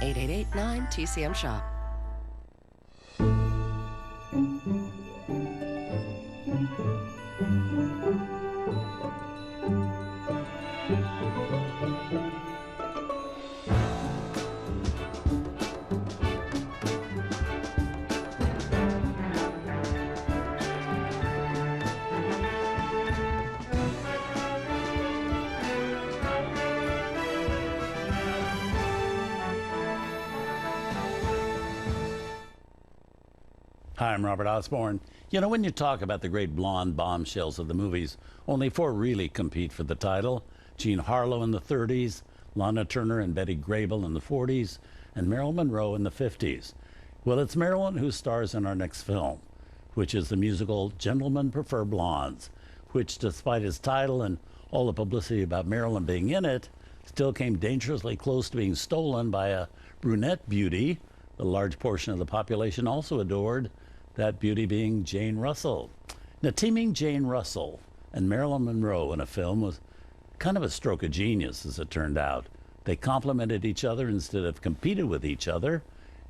888-9-TCM-SHOP. Hi, I'm Robert Osborne. You know, when you talk about the great blonde bombshells of the movies, only four really compete for the title. Jean Harlow in the 30s, Lana Turner and Betty Grable in the 40s, and Marilyn Monroe in the 50s. Well, it's Marilyn who stars in our next film, which is the musical Gentlemen Prefer Blondes, which, despite its title and all the publicity about Marilyn being in it, still came dangerously close to being stolen by a brunette beauty a large portion of the population also adored, that beauty being Jane Russell. Now, teaming Jane Russell and Marilyn Monroe in a film was kind of a stroke of genius, as it turned out. They complemented each other instead of competed with each other,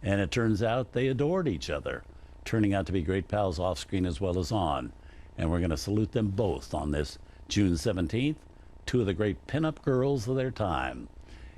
and it turns out they adored each other, turning out to be great pals off-screen as well as on. And we're going to salute them both on this June 17th, two of the great pinup girls of their time.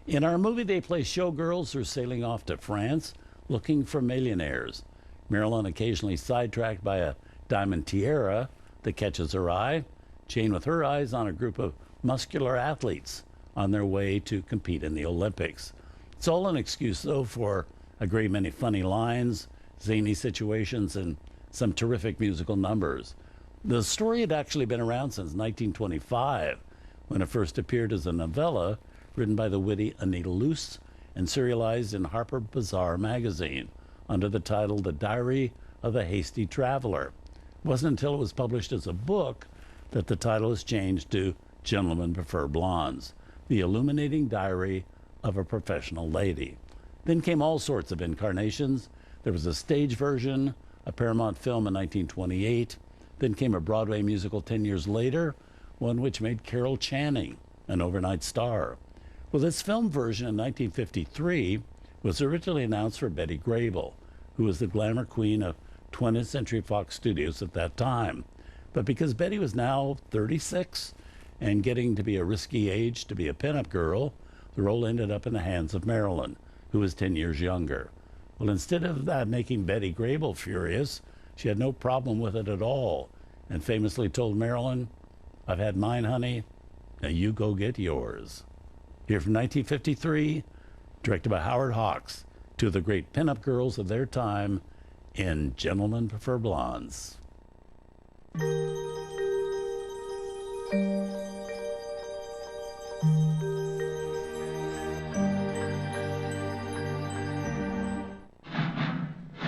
In our movie, they play showgirls who are sailing off to France looking for millionaires. Marilyn occasionally sidetracked by a diamond tiara that catches her eye. Jane with her eyes on a group of muscular athletes on their way to compete in the Olympics. It's all an excuse, though, for a great many funny lines, zany situations, and some terrific musical numbers. The story had actually been around since 1925, when it first appeared as a novella written by the witty Anita Luce and serialized in Harper Bazaar magazine under the title The Diary of a Hasty Traveler. It wasn't until it was published as a book that the title was changed to Gentlemen Prefer Blondes, the illuminating diary of a professional lady. Then came all sorts of incarnations. There was a stage version, a Paramount film in 1928. Then came a Broadway musical 10 years later, one which made Carol Channing an overnight star. Well, this film version in 1953 was originally announced for Betty Grable, who was the glamour queen of 20th Century Fox Studios at that time. But because Betty was now 36 and getting to be a risky age to be a pinup girl, the role ended up in the hands of Marilyn, who was 10 years younger. Well, instead of that making Betty Grable furious, she had no problem with it at all, and famously told Marilyn, "I've had mine, honey. Now you go get yours." Here from 1953, directed by Howard Hawks, two of the great pinup girls of their time in Gentlemen Prefer Blondes.